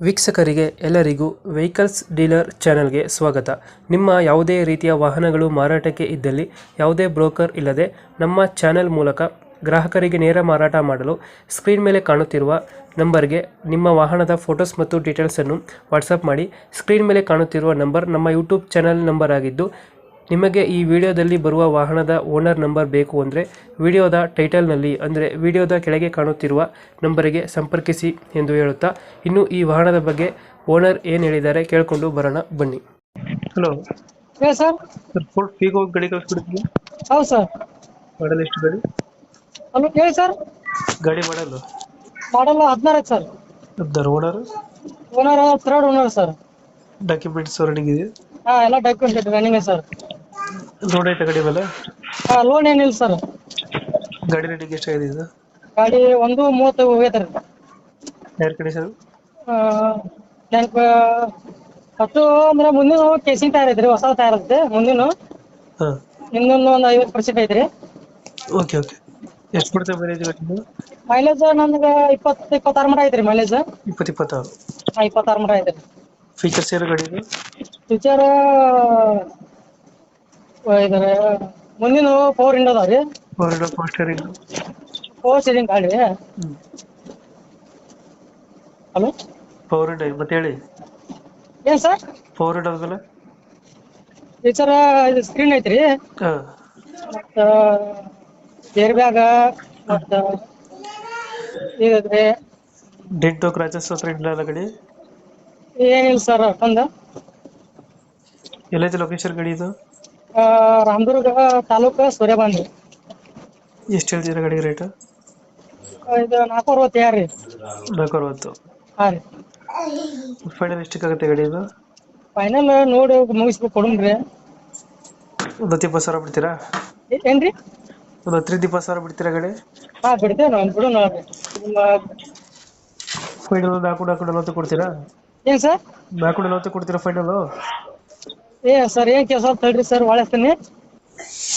ವೀಕ್ಷಕರಿಗೆ ಎಲ್ಲರಿಗೂ vehicles dealer ಚಾನೆಲ್ಗೆ ಸ್ವಾಗತ. ನಿಮ್ಮ ಯಾವುದೇ ರೀತಿಯ ವಾಹನಗಳು ಮಾರಾಟಕ್ಕೆ ಇದ್ದಲ್ಲಿ ಯಾವುದೇ ಬ್ರೋಕರ್ ಇಲ್ಲದೆ ನಮ್ಮ ಚಾನೆಲ್ ಮೂಲಕ ಗ್ರಾಹಕರಿಗೆ ನೇರ ಮಾರಾಟ ಮಾಡಲು ಸ್ಕ್ರೀನ್ ಮೇಲೆ ಕಾಣುತ್ತಿರುವ ನಂಬರ್ಗೆ ನಿಮ್ಮ ವಾಹನದ ಫೋಟೋಸ್ ಮತ್ತು ಡೀಟೇಲ್ಸನ್ನು ವಾಟ್ಸಪ್ ಮಾಡಿ. ಸ್ಕ್ರೀನ್ ಮೇಲೆ ಕಾಣುತ್ತಿರುವ ನಂಬರ್ ನಮ್ಮ ಯೂಟ್ಯೂಬ್ ಚಾನೆಲ್ ನಂಬರ್ ಆಗಿದ್ದು, ನಿಮಗೆ ಈ ವಿಡಿಯೋದಲ್ಲಿ ಬರುವ ವಾಹನದ ಓನರ್ ನಂಬರ್ ಬೇಕು ಅಂದರೆ ವಿಡಿಯೋದ ಟೈಟಲ್ನಲ್ಲಿ ಅಂದರೆ ವಿಡಿಯೋದ ಕೆಳಗೆ ಕಾಣುತ್ತಿರುವ ನಂಬರಿಗೆ ಸಂಪರ್ಕಿಸಿ ಎಂದು ಹೇಳುತ್ತಾ, ಇನ್ನು ಈ ವಾಹನದ ಬಗ್ಗೆ ಓನರ್ ಏನು ಹೇಳಿದ್ದಾರೆ ಕೇಳಿಕೊಂಡು ಬರೋಣ ಬನ್ನಿ. ಹಲೋ ಹೇಳಿ ಸರ್. ಸರ್, ಫೋರ್ಡ್ ಫೀಗೋ ಗಾಡಿ ಕಳಿಸ್ಬಿಡ್ತೀನಿ. ಹೌದು ಸರ್. ಮಾಡಲ್ ಎಷ್ಟು ಗಾಡಿ? ಹಲೋ ಹೇಳಿ ಸರ್. ಗಾಡಿ ಮಾಡಲು ಮಾಡಲ್ 16 sir. 16. Owner owner third owner sir. Documents running ಇದೆ? ಎಲ್ಲ ಡಾಕ್ಯುಮೆಂಟ್ ರನ್ನಿಂಗ್ ಸರ್. ಲೋನ್ ಐತೆ ಗಾಡಿ ಮೇಲೆ? ಲೋನ್ ಏನಿಲ್ಲ ಸರ್. ಗಾಡಿ ರೇಟಿಂಗ್ ಎಷ್ಟಾಗಿದೆ ಇದು? ಗಾಡಿ 1.30 ಹೋಗೈತ್ರಿ. Tyre condition? ಫಸ್ಟು ಅಂದ್ರೆ ಮುಂದಿನ ಕೇಸಿಂಗ್ ಟೈರ್ ಐತ್ರಿ, ಹೊಸ ಟೈರ್ ಐತೆ ಮುಂದಿನ. ಹಾಂ, ಇನ್ನೊಂದು 50% ಐತ್ರಿ. Okay okay. ಎಷ್ಟು ಕೊಡ್ತೇವೆ ಮೈಲೇಜ್ ಗಾಡಿ? ಮೈಲೇಜ್ ನಮ್ಗೆ 26 ಮಟ ಐತ್ರಿ ಮೈಲೇಜ್. 26. 26 ಮಟ ಐತ್ರಿ. ಫೀಚರ್ಸ್ ಏನು ಗಾಡಿದು? ಫ್ಯೂಚರ್ ಇದಾರೆ. ಮುಂದಿನ ಪವರ್ ವಿಂಡೋ ಅದಾವ ರೀ. Power steering? ಪವರ್ ಸ್ಟೀರಿಂಗ್ ಗಾಡಿ. ಹಲೋ, ಪವರ್ ವಿಂಡೋ ಮತ್ತೆ ಹೇಳಿ. ಏನ್ ಸರ್? ಪವರ್ ವಿಂಡೋ ಆದ್ಮೇಲೆ ಫ್ಯೂಚರ್ ಇದು ಸ್ಕ್ರೀನ್ ಐತ್ರಿ, ಹಾಂ, ಮತ್ತ ಏರ್ ಬ್ಯಾಗ್, ಮತ್ತ ಇದೈತ್ರಿ. ಡೆಂಟೋ ಕ್ರಾಚಸ್ ಹತ್ರ ಇಲ್ಲ ಗಾಡಿ? ಏನಿಲ್ಲ ಸರ್. ಒಂದು ಎಲ್ಲೈತೆ ಲೊಕೇಶನ್ ಗಾಡಿ ಇದು? ರಾಮದುರ್ಗ ತಾಲೂಕು ಸೂರ್ಯಬಂದ್ರಿ. ಎಷ್ಟು ಹೇಳ್ತೀರಾ ಗಾಡಿ ರೇಟ್? ಇದು 460 ರೀ. 460. ಹಾಂ ರೀ. ಫೈನಲ್ ಎಷ್ಟಕ್ಕಾಗುತ್ತೆ ಗಾಡಿ ಇದು? ಫೈನಲ್ ನೋಡಿ ಮುಗಿಸ್ಬೇಕು ಕೊಡುನ್ರಿ. ಒಂದು 20,000 ಬಿಡ್ತೀರಾ? ಏನ್ರಿ? ಒಂದು 10,000-20,000 ಬಿಡ್ತೀರಾ ಗಾಡಿ? ಹಾಂ ಬಿಡ್ತೇವೆ ನಾವು, ಬಿಡು ನೋಡ್ರಿ. ಫೈನಲ್ 4,40 ಕೊಡ್ತೀರಾ? ಏನ್ ಸರ್? 4,40 ಕೊಡ್ತೀರಾ ಫೈನಲ್? ಸರ್ ಏನ್ ಕೆಲಸ ತಡ್ರಿ ಸರ್, ಒಳಸ್ತೀನಿ.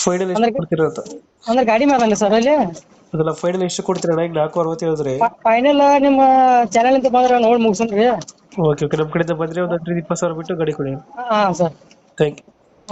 ಫೈನಲ್ ಎಷ್ಟು ಕೊಡ್ತೀರಾ ಅಂತ? ಅಂದ್ರೆ ಗಾಡಿ ಮೇಲೆ ಸರ್ ಅಲ್ಲಿ ಅದಲ್ಲ, ಫೈನಲ್ ಎಷ್ಟು ಕೊಡ್ತೀರಾ? ಈಗ 4,60 ಹೇಳಿದ್ರೆ ಫೈನಲ್ ನಿಮ್ಮ ಚಾನೆಲ್ ಅಂತ ಬಂದ್ರೆ ನೋಡಿ ಮುಗಿಸನ್ರಿ. Okay okay. ನಮ್ಮ ಕಡೆಯಿಂದ ಬಂದರೆ ಒಂದು 10,000-20,000 ಬಿಟ್ಟು ಗಾಡಿ ಕೊಡಿ. ಹಾಂ ಸರ್. Thank you.